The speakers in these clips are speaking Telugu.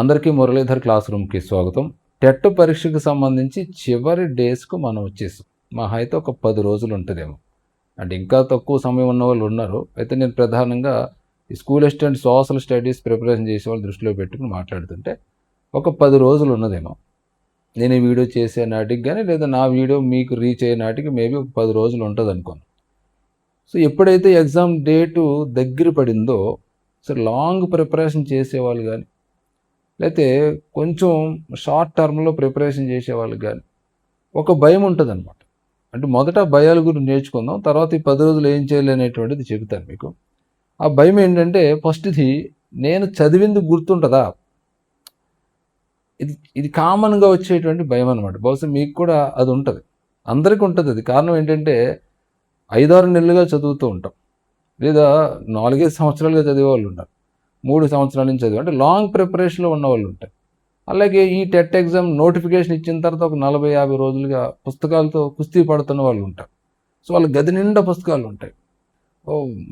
అందరికీ మురళీధర్ క్లాస్ రూమ్కి స్వాగతం. టెట్ పరీక్షకు సంబంధించి చివరి డేస్కు మనం వచ్చేసాం. మహా అయితే ఒక 10 రోజులు ఉంటుందేమో, అంటే ఇంకా తక్కువ సమయం ఉన్న వాళ్ళు ఉన్నారు. అయితే నేను ప్రధానంగా ఈ school assistant social studies preparation చేసే వాళ్ళు దృష్టిలో పెట్టుకుని మాట్లాడుతుంటే ఒక 10 రోజులు ఉన్నదేమో. నేను ఈ వీడియో చేసే నాటికి కానీ లేదా నా వీడియో మీకు రీచ్ అయ్యే నాటికి మేబీ ఒక 10 రోజులు ఉంటుంది అనుకోను. సో ఎప్పుడైతే ఎగ్జామ్ డేటు దగ్గర పడిందో లాంగ్ ప్రిపరేషన్ చేసేవాళ్ళు కానీ లేకపోతే కొంచెం షార్ట్ టర్మ్లో ప్రిపరేషన్ చేసేవాళ్ళకి కానీ ఒక భయం ఉంటుంది అనమాట. అంటే మొదట భయాల గురించి నేర్చుకుందాం, తర్వాత ఈ 10 రోజులు ఏం చేయాలి అనేటువంటిది చెబుతాను మీకు. ఆ భయం ఏంటంటే ఫస్ట్ది, నేను చదివింది గుర్తుంటుందా? ఇది కామన్గా వచ్చేటువంటి భయం అనమాట. బహుశా మీకు కూడా అది ఉంటుంది, అందరికీ ఉంటుంది. అది కారణం ఏంటంటే 5-6 నెలలుగా చదువుతూ ఉంటాం, లేదా 4-5 సంవత్సరాలుగా చదివే వాళ్ళు ఉంటారు, 3 సంవత్సరాల నుంచి చదివి, అంటే లాంగ్ ప్రిపరేషన్లో ఉన్న వాళ్ళు ఉంటారు. అలాగే ఈ టెట్ ఎగ్జామ్ నోటిఫికేషన్ ఇచ్చిన తర్వాత ఒక 40-50 రోజులుగా పుస్తకాలతో కుస్తీ పడుతున్న వాళ్ళు ఉంటారు. సో వాళ్ళ గది నిండా పుస్తకాలు ఉంటాయి,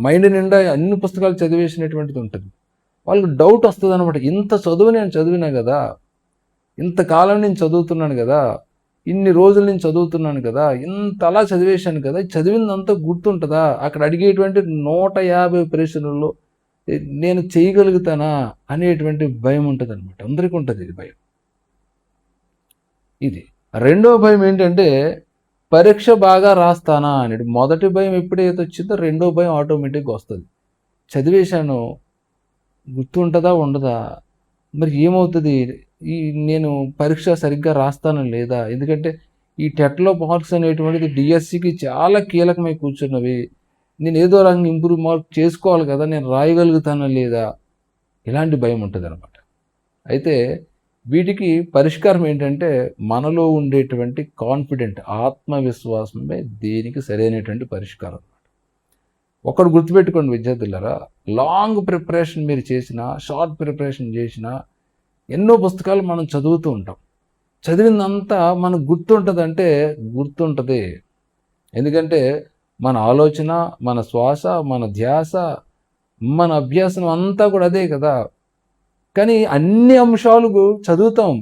మైండ్ నిండా అన్ని పుస్తకాలు చదివేసినటువంటిది ఉంటుంది. వాళ్ళకి డౌట్ వస్తుంది అనమాట, ఇంత చదువు నేను చదివినా కదా, ఇంతకాలం నేను చదువుతున్నాను కదా, ఇన్ని రోజులు నేను చదువుతున్నాను కదా, ఇంత అలా చదివేశాను కదా, చదివిందంతా గుర్తుంటుందా? అక్కడ అడిగేటువంటి 150 ప్రశ్నల్లో నేను చేయగలుగుతానా అనేటువంటి భయం ఉంటుంది అనమాట. అందరికీ ఉంటుంది ఇది భయం. ఇది రెండో భయం ఏంటంటే పరీక్ష బాగా రాస్తానా అనేది. మొదటి భయం ఎప్పుడైతే వచ్చిందో రెండో భయం ఆటోమేటిక్గా వస్తుంది. చదివేశాను, గుర్తుంటుందా ఉండదా, మరి ఏమవుతుంది, నేను పరీక్ష సరిగ్గా రాస్తానా లేదా? ఎందుకంటే ఈ టెట్లో మార్క్స్ అనేటువంటిది డిఎస్సికి చాలా కీలకమై కూర్చున్నవి. నేను ఏదో రకంగా ఇంప్రూవ్ మార్క్ చేసుకోవాలి కదా, నేను రాయగలుగుతానా లేదా, ఇలాంటి భయం ఉంటుంది అనమాట. అయితే వీటికి పరిష్కారం ఏంటంటే మనలో ఉండేటువంటి కాన్ఫిడెంట్ ఆత్మవిశ్వాసమే దీనికి సరైనటువంటి పరిష్కారం అనమాట. ఒకటి గుర్తుపెట్టుకోండి విద్యార్థులారా, లాంగ్ ప్రిపరేషన్ మీరు చేసినా, షార్ట్ ప్రిపరేషన్ చేసినా, ఎన్నో పుస్తకాలు మనం చదువుతూ ఉంటాం. చదివిందంతా మనకు గుర్తుంటుందంటే గుర్తుంటుంది. ఎందుకంటే మన ఆలోచన, మన శ్వాస, మన ధ్యాస, మన అభ్యాసం అంతా కూడా అదే కదా. కానీ అన్ని అంశాలు చదువుతాం,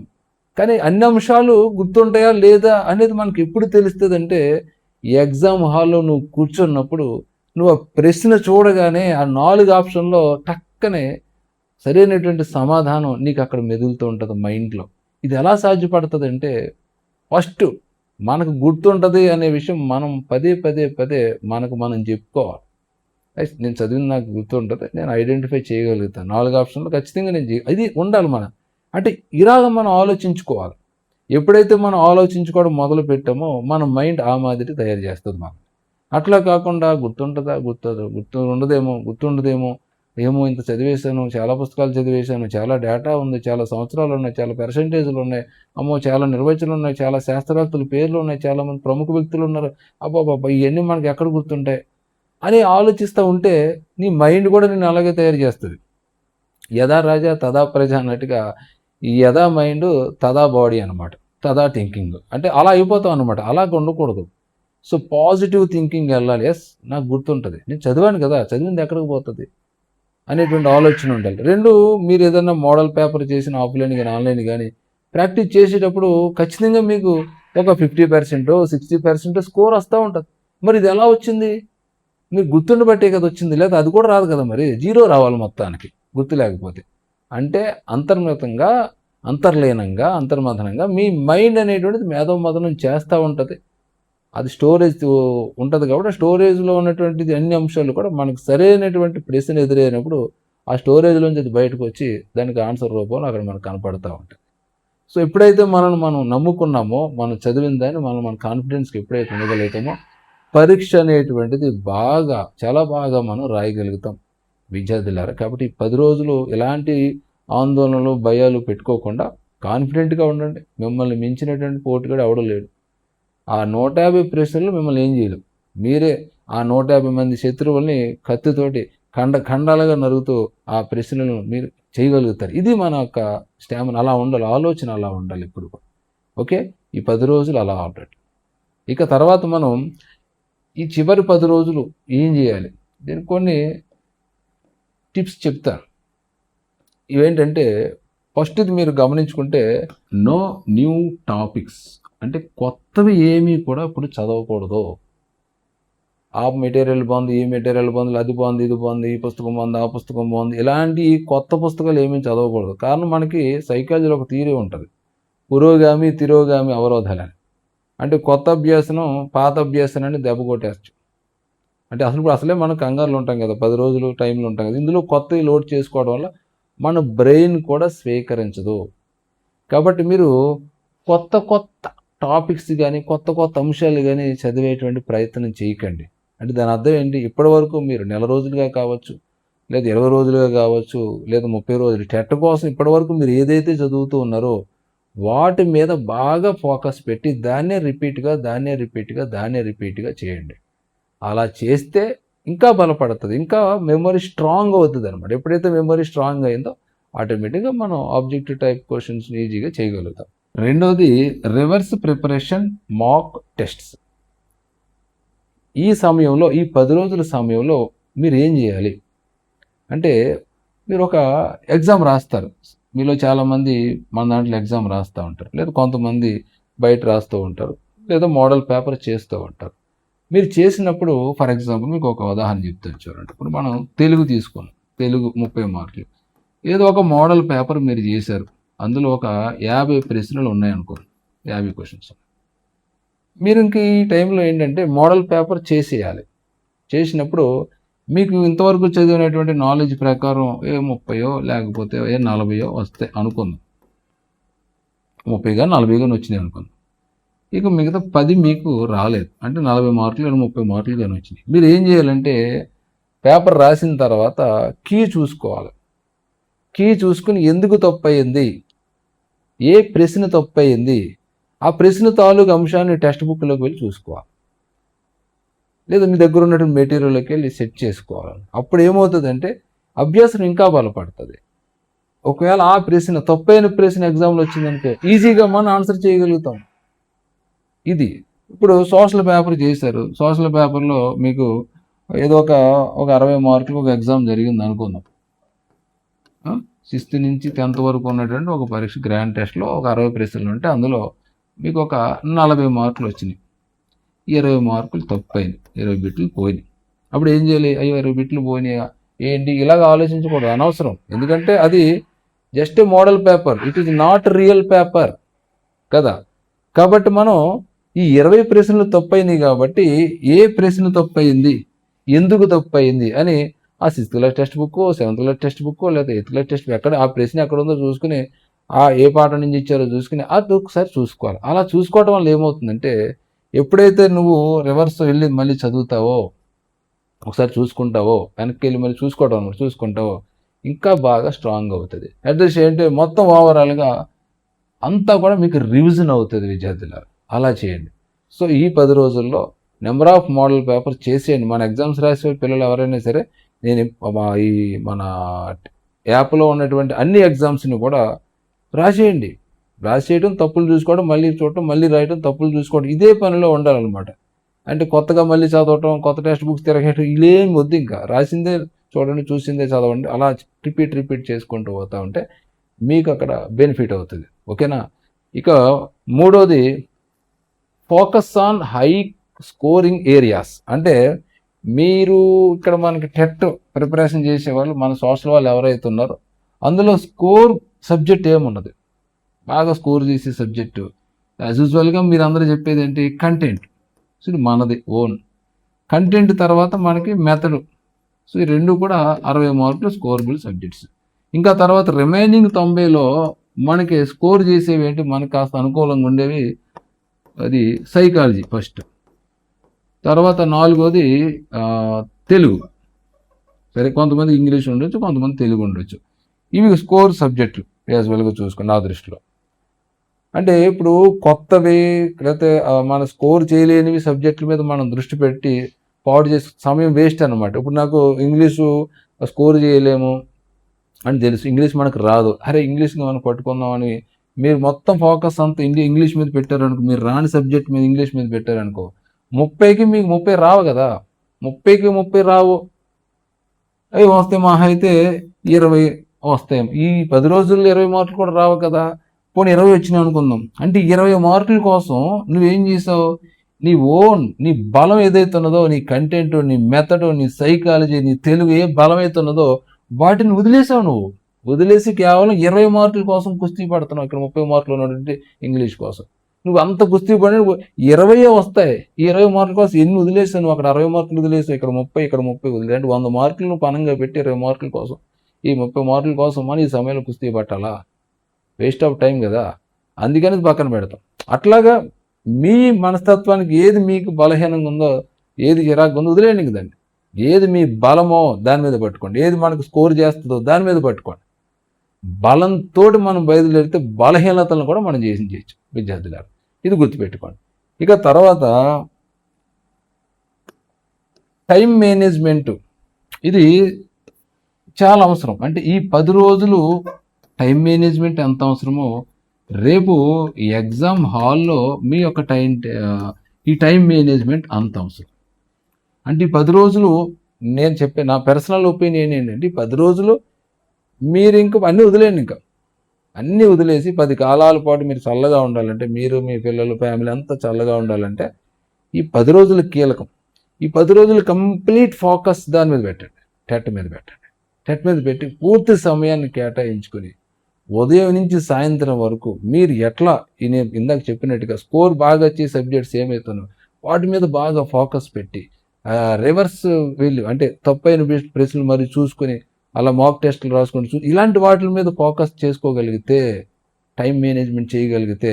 కానీ అన్ని అంశాలు గుర్తుంటాయా లేదా అనేది మనకి ఎప్పుడు తెలుస్తుంది అంటే ఎగ్జామ్ హాల్లో నువ్వు కూర్చున్నప్పుడు నువ్వు ఆ ప్రశ్న చూడగానే ఆ 4 ఆప్షన్లో టక్కనే సరైనటువంటి సమాధానం నీకు అక్కడ మెదులుతూ ఉంటుంది మైండ్లో. ఇది ఎలా సాధ్యపడుతుంది అంటే ఫస్ట్ మనకు గుర్తుంటుంది అనే విషయం మనం పదే పదే పదే మనకు మనం చెప్పుకోవాలి. నేను చదివిన నాకు గుర్తుంటుంది, నేను ఐడెంటిఫై చేయగలుగుతాను, 4 ఆప్షన్లు ఖచ్చితంగా నేను ఇది ఉండాలి మన. అంటే ఇలాగ మనం ఆలోచించుకోవాలి. ఎప్పుడైతే మనం ఆలోచించుకోవడం మొదలు పెట్టామో మన మైండ్ ఆ మాదిరి తయారు చేస్తుంది మనం. అట్లా కాకుండా గుర్తుంటుందా, గుర్తుండదేమో, ఏమో ఇంత చదివేశాను, చాలా పుస్తకాలు చదివేశాను, చాలా డేటా ఉంది, చాలా సంవత్సరాలు ఉన్నాయి, చాలా పర్సంటేజ్లు ఉన్నాయి, అమ్మో చాలా నిర్వచనాలు ఉన్నాయి, చాలా శాస్త్రవేత్తల పేర్లు ఉన్నాయి, చాలామంది ప్రముఖ వ్యక్తులు ఉన్నారు, అబ్బాబాబా ఇవన్నీ మనకి ఎక్కడ గుర్తుంటాయి అని ఆలోచిస్తూ ఉంటే నీ మైండ్ కూడా నేను అలాగే తయారు చేస్తుంది. యథా రాజా తదా ప్రజ అన్నట్టుగా ఈ యథా మైండ్ తదా బాడీ అనమాట, తదా థింకింగ్. అంటే అలా అయిపోతాం అనమాట. అలాగ ఉండకూడదు. సో పాజిటివ్ థింకింగ్ వెళ్ళాలి. ఎస్ నాకు గుర్తుంటుంది, నేను చదివాను కదా, చదివింది ఎక్కడికి పోతుంది అనేటువంటి ఆలోచన ఉండాలి. రెండు, మీరు ఏదైనా మోడల్ పేపర్ చేసిన ఆఫ్లైన్ కానీ ఆన్లైన్ కానీ ప్రాక్టీస్ చేసేటప్పుడు ఖచ్చితంగా మీకు ఒక 50%, 60% స్కోర్ వస్తూ ఉంటుంది. మరి ఇది ఎలా వచ్చింది? మీరు గుర్తుండబట్టే కదా వచ్చింది, లేదా అది కూడా రాదు కదా, మరి 0 రావాలి మొత్తానికి గుర్తు లేకపోతే. అంటే అంతర్గతంగా, అంతర్లీనంగా, అంతర్మథనంగా మీ మైండ్ అనేటువంటిది మేధోమథనం చేస్తూ ఉంటుంది. అది స్టోరేజ్ ఉంటుంది కాబట్టి ఆ స్టోరేజ్లో ఉన్నటువంటిది అన్ని అంశాలు కూడా మనకు సరైనటువంటి ప్రశ్న ఎదురైనప్పుడు ఆ స్టోరేజ్లోంచి అది బయటకు వచ్చి దానికి ఆన్సర్ రూపంలో అక్కడ మనకు కనపడుతూ ఉంటుంది. సో ఎప్పుడైతే మనం నమ్ముకున్నామో, మనం చదివిన దాన్ని మన కాన్ఫిడెన్స్కి ఎప్పుడైతే ఉండగలుగుతామో పరీక్ష అనేటువంటిది చాలా బాగా మనం రాయగలుగుతాం విద్యార్థులారా. కాబట్టి 10 రోజులు ఎలాంటి ఆందోళనలు, భయాలు పెట్టుకోకుండా కాన్ఫిడెంట్గా ఉండండి. మిమ్మల్ని మించినటువంటి పోటీగాడు ఎవడూ లేడు. ఆ 150 ప్రశ్నలు మిమ్మల్ని ఏం చేయలేవు. మీరే ఆ 150 మంది శత్రువుల్ని కత్తితోటి ఖండాలుగా నరుగుతూ ఆ ప్రశ్నలను మీరు చేయగలుగుతారు. ఇది మన యొక్క స్టామినా అలా ఉండాలి, ఆలోచన అలా ఉండాలి ఇప్పుడు కూడా. ఓకే, ఈ 10 రోజులు అలా ఆల్రెడీ. ఇక తర్వాత మనం ఈ చివరి 10 రోజులు ఏం చేయాలి, దీనికి కొన్ని టిప్స్ చెప్తాను. ఇవేంటంటే ఫస్ట్ది మీరు గమనించుకుంటే నో న్యూ టాపిక్స్, అంటే కొత్తవి ఏమీ కూడా ఇప్పుడు చదవకూడదు. ఆ మెటీరియల్ బాగుంది, ఈ మెటీరియల్ బాగుంది, అది బాగుంది, ఇది బాగుంది, ఈ పుస్తకం బాగుంది, ఆ పుస్తకం బాగుంది, ఇలాంటి కొత్త పుస్తకాలు ఏమీ చదవకూడదు. కారణం మనకి సైకాలజీలో ఒక థియరీ ఉంటుంది, పురోగామి తిరోగామి అవరోధాలని. అంటే కొత్త అభ్యాసనం పాత అభ్యాసనాన్ని దెబ్బ కొట్టేచ్చు. అంటే అసలే మనం కంగారులో ఉంటాం కదా, 10 రోజులు టైంలో ఉంటాం కదా, ఇందులో కొత్తవి లోడ్ చేసుకోవడం వల్ల మన బ్రెయిన్ కూడా స్వీకరించదు. కాబట్టి మీరు కొత్త కొత్త టాపిక్స్ కానీ కొత్త కొత్త అంశాలు కానీ చదివేటువంటి ప్రయత్నం చేయకండి. అంటే దాని అర్థం ఏంటి, ఇప్పటి వరకు మీరు నెల రోజులుగా కావచ్చు, లేదా 20 రోజులుగా కావచ్చు, లేదా 30 రోజులు టెట్ కోసం ఇప్పటి వరకు మీరు ఏదైతే చదువుతూ ఉన్నారో వాటి మీద బాగా ఫోకస్ పెట్టి దాన్నే రిపీట్గా చేయండి. అలా చేస్తే ఇంకా బలపడుతుంది, ఇంకా మెమరీ స్ట్రాంగ్ అవుతుంది అనమాట. ఎప్పుడైతే మెమరీ స్ట్రాంగ్ అయిందో ఆటోమేటిక్గా మనం ఆబ్జెక్టివ్ టైప్ క్వశ్చన్స్ ఈజీగా చేయగలుగుతాం. రెండోది రివర్స్ ప్రిపరేషన్ మాక్ టెస్ట్స్. ఈ సమయంలో, ఈ 10 రోజుల సమయంలో మీరు ఏం చేయాలి అంటే, మీరు ఒక ఎగ్జామ్ రాస్తారు. మీలో చాలామంది మన దాంట్లో ఎగ్జామ్ రాస్తూ ఉంటారు, లేదా కొంతమంది బయట రాస్తూ ఉంటారు, లేదా మోడల్ పేపర్ చేస్తూ ఉంటారు. మీరు చేసినప్పుడు ఫర్ ఎగ్జాంపుల్ మీకు ఒక ఉదాహరణ చెప్తాను చూడండి. ఇప్పుడు మనం తెలుగు తీసుకున్నాం, తెలుగు 30 మార్కులు. ఏదో ఒక మోడల్ పేపర్ మీరు చేశారు, అందులో ఒక 50 ప్రశ్నలు ఉన్నాయనుకోండి, 50 క్వశ్చన్స్. మీరు ఇంక ఈ టైంలో ఏంటంటే మోడల్ పేపర్ చేసేయాలి. చేసినప్పుడు మీకు ఇంతవరకు చదివినటువంటి నాలెడ్జ్ ప్రకారం 30 లేకపోతే 40 వస్తాయి అనుకుందాం. 30 కానీ 40 కానీ వచ్చినాయి అనుకుందాం. ఇక మిగతా 10 మీకు రాలేదు, అంటే 40 మార్కులు 30 మార్కులు కానీ వచ్చినాయి. మీరు ఏం చేయాలంటే పేపర్ రాసిన తర్వాత కీ చూసుకోవాలి. కీ చూసుకుని ఎందుకు తప్పయింది, ఏ ప్రశ్న తప్పయింది, ఆ ప్రశ్న తాలూకు అంశాన్ని టెక్స్ట్ బుక్లోకి వెళ్ళి చూసుకోవాలి, లేదా మీ దగ్గర ఉన్నటువంటి మెటీరియల్లోకి వెళ్ళి సెట్ చేసుకోవాలి. అప్పుడు ఏమవుతుందంటే అభ్యాసం ఇంకా బలపడుతుంది. ఒకవేళ ఆ ప్రశ్న తప్పైన ప్రశ్న ఎగ్జామ్లో వచ్చిందనుకో ఈజీగా మనం ఆన్సర్ చేయగలుగుతాం. ఇది ఇప్పుడు సోషల్ పేపర్ చేశారు, సోషల్ పేపర్లో మీకు ఏదో ఒక 60 మార్కులు ఒక ఎగ్జామ్ జరిగింది అనుకుందాం. 6th నుంచి 10th వరకు ఉన్నటువంటి ఒక పరీక్ష గ్రాండ్ టెస్ట్లో ఒక 60 ప్రశ్నలు ఉంటే అందులో మీకు ఒక 40 మార్కులు వచ్చినాయి, 20 మార్కులు తప్పైంది, 20 బిట్లు పోయినాయి. అప్పుడు ఏం చేయాలి, అయ్యో 20 బిట్లు పోయినాయి ఏంటి, ఇలాగ ఆలోచించకూడదు, అనవసరం. ఎందుకంటే అది just model paper, it is not real paper కదా. కాబట్టి మనం ఈ 20 ప్రశ్నలు తప్పైనాయి కాబట్టి ఏ ప్రశ్న తప్పయింది, ఎందుకు తప్పయింది అని ఆ 6th class text book, 7th class text book, లేదా 8th క్లాస్ టెక్స్ట్ బుక్ ఎక్కడ ఆ ప్రశ్న ఎక్కడ ఉందో చూసుకుని, ఆ ఏ పాఠం నుంచి ఇచ్చారో చూసుకుని అది ఒకసారి చూసుకోవాలి. అలా చూసుకోవడం వల్ల ఏమవుతుందంటే ఎప్పుడైతే నువ్వు రివర్స్ వెళ్ళి మళ్ళీ చదువుతావో, ఒకసారి చూసుకుంటావో, వెనక్కి వెళ్ళి మళ్ళీ చూసుకుంటావో ఇంకా బాగా స్ట్రాంగ్ అవుతుంది. అట్ ద సేమ్ టైం మొత్తం ఓవరాల్గా అంతా కూడా మీకు రివిజన్ అవుతుంది విద్యార్థులారా. అలా చేయండి. సో ఈ 10 రోజుల్లో నెంబర్ ఆఫ్ మోడల్ పేపర్ చేసేయండి. మన ఎగ్జామ్స్ రాసే పిల్లలు ఎవరైనా సరే, నేను ఈ మన యాప్లో ఉన్నటువంటి అన్ని ఎగ్జామ్స్ని కూడా రాసేయడం, తప్పులు చూసుకోవడం, మళ్ళీ చూడటం, మళ్ళీ రాయడం, తప్పులు చూసుకోవడం, ఇదే పనిలో ఉండాలన్నమాట. అంటే కొత్తగా మళ్ళీ చదవటం, కొత్త టెక్స్ట్ బుక్స్ తిరగేయటం ఇలేం వద్దు. ఇంకా రాసిందే చూడండి, చూసిందే చదవండి, అలా రిపీట్ చేసుకుంటూ పోతూ ఉంటే మీకు అక్కడ బెనిఫిట్ అవుతుంది. ఓకేనా. ఇక మూడోది focus on high scoring areas. అంటే మీరు ఇక్కడ మనకి టెట్ ప్రిపరేషన్ చేసేవాళ్ళు, మన సోషల్ వాళ్ళు ఎవరైతే ఉన్నారో అందులో స్కోర్ సబ్జెక్ట్ ఏమున్నది, బాగా స్కోర్ చేసే సబ్జెక్టు యాజ్ యూజువల్గా మీరు అందరూ చెప్పేది ఏంటి, కంటెంట్. సో ఇది మనది ఓన్ కంటెంట్. తర్వాత మనకి మెథడ్. సో ఈ రెండు కూడా 60 మార్కులు స్కోరబుల్ సబ్జెక్ట్స్. ఇంకా తర్వాత రిమైనింగ్ 90లో మనకి స్కోర్ చేసేవి ఏంటి, మనకు కాస్త అనుకూలంగా ఉండేవి, అది సైకాలజీ ఫస్ట్. తర్వాత 4వది తెలుగు. సరే, కొంతమంది ఇంగ్లీష్ ఉండొచ్చు, కొంతమంది తెలుగు ఉండొచ్చు. ఇవి స్కోర్ సబ్జెక్టులు యాజ్ వెల్గా చూసుకోండి నా దృష్టిలో. అంటే ఇప్పుడు కొత్తవి లేకపోతే మన స్కోర్ చేయలేనివి సబ్జెక్టుల మీద మనం దృష్టి పెట్టి పాడు చేసి సమయం వేస్ట్ అనమాట. ఇప్పుడు నాకు ఇంగ్లీషు స్కోర్ చేయలేము అని తెలుసు, ఇంగ్లీష్ మనకు రాదు, అరే ఇంగ్లీష్ని మనం పట్టుకుందామని మీరు మొత్తం ఫోకస్ అంతా ఇంగ్లీష్ మీద పెట్టారనుకో, మీరు రాని సబ్జెక్ట్ మీద ఇంగ్లీష్ మీద పెట్టారనుకో, 30కి మీకు 30 రావు కదా, 30కి 30 రావు. అవి వస్తే మహా అయితే 20 వస్తాయి. ఈ 10 రోజుల్లో 20 మార్కులు కూడా రావు కదా! పోనీ 20 వచ్చినాయి అనుకుందాం. అంటే 20 మార్కుల కోసం నువ్వేం చేసావు? నీ బలం ఏదైతే ఉన్నదో, నీ కంటెంట్, నీ మెథడ్, నీ సైకాలజీ, నీ తెలుగు ఏ బలమైతే ఉన్నదో వాటిని వదిలేసావు నువ్వు. వదిలేసి కేవలం 20 మార్కుల కోసం కుస్తీ పడుతున్నావు. ఇక్కడ 30 మార్కులు ఉన్నటువంటి ఇంగ్లీష్ కోసం. నువ్వు అంత కుస్తీ పడి 20 వస్తాయి. ఈ 20 మార్కుల కోసం ఎన్ని వదిలేసావు నువ్వు? అక్కడ 60 మార్కులు వదిలేసావు. ఇక్కడ 30 వదిలేసావు. అంటే 100 మార్కులు నువ్వు పనంగా పెట్టి 20 మార్కుల కోసం, ఈ 30 మార్కుల కోసం మనం ఈ సమయంలో కుస్తీ పట్టాలా? వేస్ట్ ఆఫ్ టైం కదా. అందుకని పక్కన పెడతాం. అట్లాగా మీ మనస్తత్వానికి ఏది మీకు బలహీనంగా ఉందో, ఏది చిరాకు ఉందో వదిలేయండి కదండి. ఏది మీ బలమో దాని మీద పట్టుకోండి. ఏది మనకు స్కోర్ చేస్తుందో దాని మీద పట్టుకోండి. బలంతో మనం బయలుదేరితే బలహీనతలను కూడా మనం చేయొచ్చు విద్యార్థులారు. ఇది గుర్తుపెట్టుకోండి. ఇక తర్వాత టైం మేనేజ్మెంట్, ఇది చాలా అవసరం. అంటే ఈ 10 రోజులు టైం మేనేజ్మెంట్ ఎంత అవసరమో రేపు ఈ ఎగ్జామ్ హాల్లో మీ యొక్క ఈ టైం మేనేజ్మెంట్ అంత అవసరం. అంటే ఈ 10 రోజులు నేను చెప్పే నా పర్సనల్ ఒపీనియన్ ఏంటంటే, ఈ 10 రోజులు మీరు ఇంక అన్నీ వదిలేయండి. ఇంకా అన్నీ వదిలేసి 10 కాలాల పాటు మీరు చల్లగా ఉండాలంటే, మీరు మీ పిల్లలు ఫ్యామిలీ అంతా చల్లగా ఉండాలంటే ఈ 10 రోజులు కీలకం. ఈ 10 రోజులు కంప్లీట్ ఫోకస్ దాని మీద పెట్టండి. టెట్ మీద పెట్టండి. టెట్ మీద పెట్టి పూర్తి సమయాన్ని కేటాయించుకొని ఉదయం నుంచి సాయంత్రం వరకు మీరు ఎట్లా నేను ఇందాక చెప్పినట్టుగా స్కోర్ బాగా వచ్చే సబ్జెక్ట్స్ ఏమవుతానో వాటి మీద బాగా ఫోకస్ పెట్టి రివర్స్ వెళ్ళి అంటే తప్పైన ప్రశ్నలు మరి చూసుకొని అలా మాక్ టెస్టులు రాసుకొని ఇలాంటి వాటి మీద ఫోకస్ చేసుకోగలిగితే, టైం మేనేజ్మెంట్ చేయగలిగితే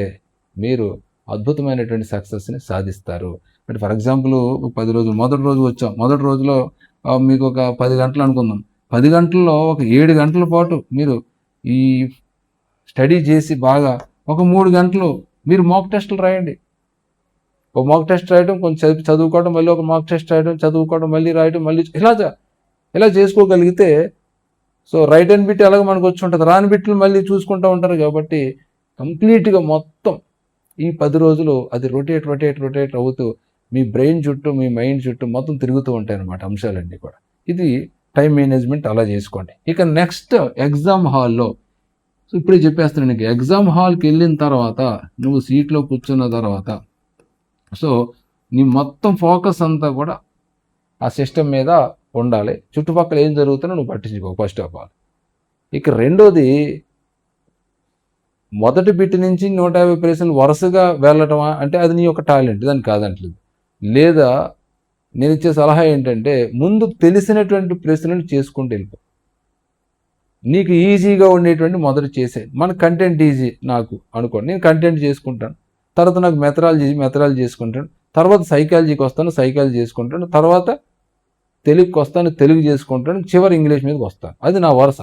మీరు అద్భుతమైనటువంటి సక్సెస్ని సాధిస్తారు. అంటే ఫర్ ఎగ్జాంపుల్ 10 రోజులు మొదటి రోజు వచ్చాం. మొదటి రోజులో మీకు ఒక 10 గంటలు అనుకుందాం. 10 గంటల్లో ఒక 7 గంటల పాటు మీరు ఈ స్టడీ చేసి బాగా ఒక 3 గంటలు మీరు మాక్ టెస్టులు రాయండి. ఒక మాక్ టెస్ట్ రాయడం, కొంచెం చదువుకోవడం, మళ్ళీ ఒక మాక్ టెస్ట్ రాయడం, చదువుకోవడం, మళ్ళీ రాయడం, మళ్ళీ ఇలా చేసుకోగలిగితే, సో రైట్ అండ్ బిట్ ఎలాగ మనకు వచ్చి ఉంటుంది, రాని బిట్లు మళ్ళీ చూసుకుంటూ ఉంటారు. కాబట్టి కంప్లీట్గా మొత్తం ఈ 10 రోజులు అది రొటేట్ అవుతూ మీ బ్రెయిన్ చుట్టూ, మీ మైండ్ చుట్టూ మొత్తం తిరుగుతూ ఉంటాయి అన్నమాట అంశాలన్నీ కూడా. ఇది టైం మేనేజ్మెంట్ అలా చేసుకోండి. ఇక నెక్స్ట్ ఎగ్జామ్ హాల్లో, సో ఇప్పుడే చెప్పేస్తాను నీకు, ఎగ్జామ్ హాల్కి వెళ్ళిన తర్వాత నువ్వు సీట్లో కూర్చున్న తర్వాత సో నీ మొత్తం ఫోకస్ అంతా కూడా ఆ సిస్టమ్ మీద ఉండాలి. చుట్టుపక్కల ఏం జరుగుతుందో నువ్వు పట్టించుకో ఫస్ట్ ఆఫ్ ఆల్. ఇక రెండోది, మొదటి బిట్ నుంచి 150 ప్రశ్నలు వరుసగా వెళ్ళటమా అంటే అది నీ యొక్క టాలెంట్, దాన్ని కాదంటలేదు. లేదా నేను ఇచ్చే సలహా ఏంటంటే, ముందు తెలిసినటువంటి ప్రశ్నలు చేసుకుంటూ వెళ్ళిపో. నీకు ఈజీగా ఉండేటువంటి మొదటి చేసే, మన కంటెంట్ ఈజీ నాకు అనుకోండి, నేను కంటెంట్ చేసుకుంటాను. తర్వాత నాకు మెథడాలజీ చేసుకుంటాను. తర్వాత సైకాలజీకి వస్తాను, సైకాలజీ చేసుకుంటాను. తర్వాత తెలుగుకి వస్తాను, తెలుగు చేసుకుంటాను. చివరి ఇంగ్లీష్ మీదకి వస్తాను. అది నా వరుస.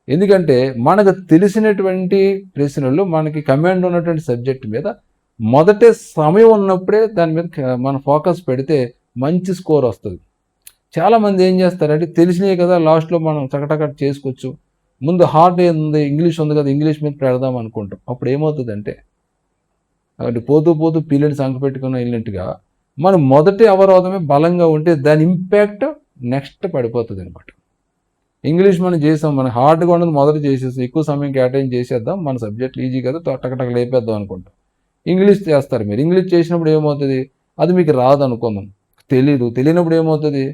ఎందుకంటే మనకు తెలిసినటువంటి ప్రశ్నలు, మనకి కమాండ్ ఉన్నటువంటి సబ్జెక్ట్ మీద మొదటే సమయం ఉన్నప్పుడే దాని మీద మనం ఫోకస్ పెడితే మంచి స్కోర్ వస్తుంది. చాలామంది ఏం చేస్తారంటే, తెలిసినవి కదా లాస్ట్లో మనం చకటక చేసుకోవచ్చు, ముందు హార్డ్ ఉంది ఇంగ్లీష్ ఉంది కదా ఇంగ్లీష్ మీద పెడదాం అనుకుంటాం. అప్పుడు ఏమవుతుందంటే, కాబట్టి పోతూ పీరియడ్ సంఖ్య పెట్టుకుని వెళ్ళినట్టుగా మనం మొదటి అవరోధమే బలంగా ఉంటే దాని ఇంపాక్ట్ నెక్స్ట్ పడిపోతుంది అనమాట. ఇంగ్లీష్ మనం చేసాం, మనం హార్డ్గా ఉన్నది మొదట చేసేసి ఎక్కువ సమయం కేటాయించి చేసేద్దాం, మన సబ్జెక్ట్ ఈజీ కదా టకటక లేపేద్దాం అనుకుంటాం. ఇంగ్లీష్ చేస్తారు మీరు. ఇంగ్లీష్ చేసినప్పుడు ఏమవుతుంది, అది మీకు రాదు అనుకుందాం, తెలియనప్పుడు ఏమవుతుంది,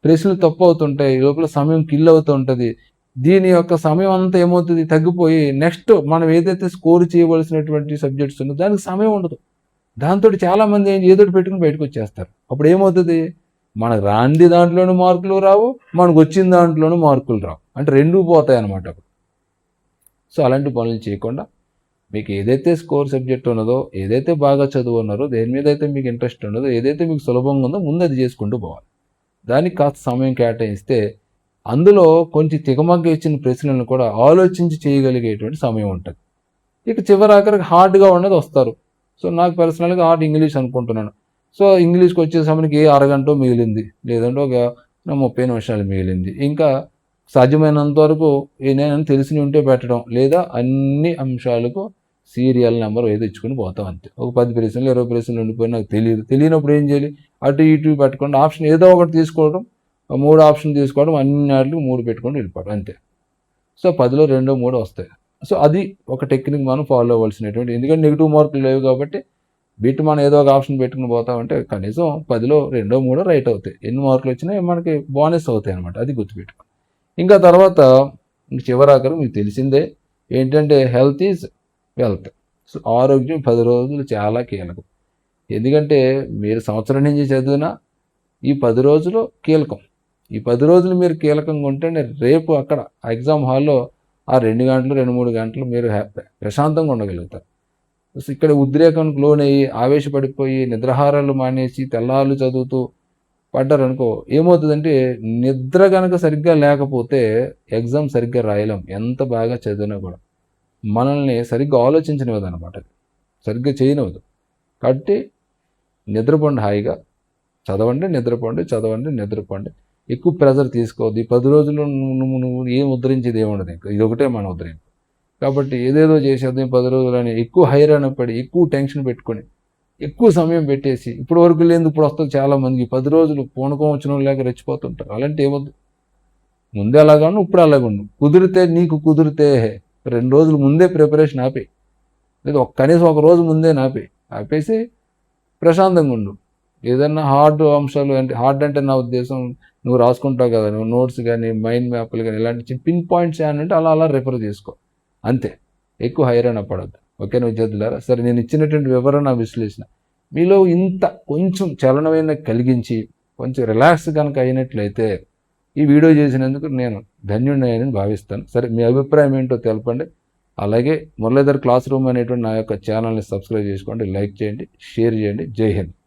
ప్రశ్నలు తప్పు అవుతుంటాయి, లోపల సమయం కిల్ అవుతూ ఉంటుంది. దీని యొక్క సమయం అంతా ఏమవుతుంది, తగ్గిపోయి నెక్స్ట్ మనం ఏదైతే స్కోర్ చేయవలసినటువంటి సబ్జెక్ట్స్ ఉన్నదో దానికి సమయం ఉండదు. దాంతో చాలామంది ఏదో పెట్టుకుని బయటకు వచ్చేస్తారు. అప్పుడు ఏమవుతుంది, మనకు రాంది దాంట్లోనూ మార్కులు రావు, మనకు వచ్చిన దాంట్లోనూ మార్కులు రావు, అంటే రెండూ పోతాయి అన్నమాట. సో అలాంటి పనులు చేయకుండా మీకు ఏదైతే స్కోర్ సబ్జెక్ట్ ఉన్నదో, ఏదైతే బాగా చదువు ఉన్నారో, దేని మీద అయితే మీకు ఇంట్రెస్ట్ ఉన్నదో, ఏదైతే మీకు సులభంగా ఉందో ముందు అది చేసుకుంటూ పోవాలి. దానికి కాస్త సమయం కేటాయిస్తే అందులో కొంచెం తికమగ్గ ఇచ్చిన ప్రశ్నలను కూడా ఆలోచించి చేయగలిగేటువంటి సమయం ఉంటుంది. ఇక చివరాఖరికి హార్డ్గా ఉన్నది వస్తారు. సో నాకు పర్సనల్గా హార్డ్ ఇంగ్లీష్ అనుకుంటున్నాను. సో ఇంగ్లీష్కి వచ్చే సమయానికి ఏ అరగంట మిగిలింది, లేదంటే ఒక 30 నిమిషాలు మిగిలింది. ఇంకా సాధ్యమైనంత వరకు నేను తెలిసి ఉంటే పెట్టడం, లేదా అన్ని అంశాలకు సీరియల్ నెంబర్ ఏదో ఇచ్చుకుని పోతాం అంతే. ఒక 10 ప్రశ్నలు 20 ప్రశ్నలు ఉండిపోయి నాకు తెలియనప్పుడు ఏం చేయాలి, అటు ఇటు పెట్టకుండా ఆప్షన్ ఏదో ఒకటి తీసుకోవడం, 3 ఆప్షన్ తీసుకోవడం, అన్ని వాటికి 3 పెట్టుకొని వెళ్ళిపోవడం అంతే. సో 10లో 2, 3 వస్తాయి. సో అది ఒక టెక్నిక్ మనం ఫాలో అవ్వాల్సినటువంటి, ఎందుకంటే నెగిటివ్ మార్కులు లేవు కాబట్టి బిట్ మనం ఏదో ఒక ఆప్షన్ పెట్టుకుని పోతామంటే కనీసం 10లో 2, 3 రైట్ అవుతాయి. ఎన్ని మార్కులు వచ్చినా మనకి బోనస్ అవుతాయి అనమాట. అది గుర్తుపెట్టుకో. ఇంకా తర్వాత చివరాఖరు మీకు తెలిసిందే ఏంటంటే హెల్త్ ఈజ్ వెల్త్. సో ఆరోగ్యం 10 రోజులు చాలా కీలకం. ఎందుకంటే మీరు సంవత్సరం నుంచి చదివినా ఈ 10 రోజులు కీలకం. ఈ 10 రోజులు మీరు కీలకంగా ఉంటేనే రేపు అక్కడ ఎగ్జామ్ హాల్లో ఆ 2 గంటలు, 2, 3 గంటలు మీరు ప్రశాంతంగా ఉండగలుగుతారు. సో ఇక్కడ ఉద్రేకానికి లోనయ్యి ఆవేశపడిపోయి నిద్రాహారాలు మానేసి తెల్లార్లు చదువుతూ పడ్డారనుకో ఏమవుతుందంటే నిద్ర కనుక సరిగ్గా లేకపోతే ఎగ్జామ్ సరిగ్గా రాయలేం. ఎంత బాగా చదివినా కూడా మనల్ని సరిగ్గా ఆలోచించనివ్వదు అనమాట, సరిగ్గా చేయనివ్వదు. కాబట్టి నిద్రపోండి హాయిగా, చదవండి నిద్రపోండి, చదవండి నిద్రపోండి. ఎక్కువ ప్రెజర్ తీసుకోవద్దు. ఈ 10 రోజులు నువ్వు ఏం ఉద్ధరించేది ఏముండదు, ఇంకా ఇది ఒకటే మన ఉద్ధరింపు. కాబట్టి ఏదేదో చేసేద్దాం 10 రోజులని ఎక్కువ హైరాణ పడి ఎక్కువ టెన్షన్ పెట్టుకొని ఎక్కువ సమయం పెట్టేసి ఇప్పుడు వరకు లేదు ఇప్పుడు వస్తుంది చాలా మందికి 10 రోజులు పూనకం వచ్చిన లేక రెచ్చిపోతుంటారు. అలాంటి ఏమొద్దు. ముందే అలాగాను ఇప్పుడు అలాగుండు. కుదిరితే నీకు కుదిరితే 2 రోజులు ముందే ప్రిపరేషన్ ఆపే, లేదా కనీసం ఒక రోజు ముందే ఆపేసి ప్రశాంతంగా ఉండు. ఏదన్నా హార్డ్ అంశాలు అంటే హార్డ్ అంటే నా ఉద్దేశం నువ్వు రాసుకుంటావు కదా, నువ్వు నోట్స్ కానీ మైండ్ మ్యాప్లు కానీ ఇలాంటి పిన్ పాయింట్స్ అంటే అలా రెఫర్ చేసుకో అంతే. ఎక్కువ హైరాణ పడద్దు. ఓకేనా విద్యార్థులారా? సరే, నేను ఇచ్చినటువంటి వివరణ విశ్లేషణ మీలో ఇంత కొంచెం చలనమైన కలిగించి కొంచెం రిలాక్స్ కనుక అయినట్లయితే ఈ వీడియో చేసినందుకు నేను ధన్యుడినని భావిస్తాను. సరే, మీ అభిప్రాయం ఏంటో తెలపండి. అలాగే మురళీధర్ క్లాస్ రూమ్ అనేటువంటి నా యొక్క ఛానల్ని సబ్స్క్రైబ్ చేసుకోండి, లైక్ చేయండి, షేర్ చేయండి. జై హింద్.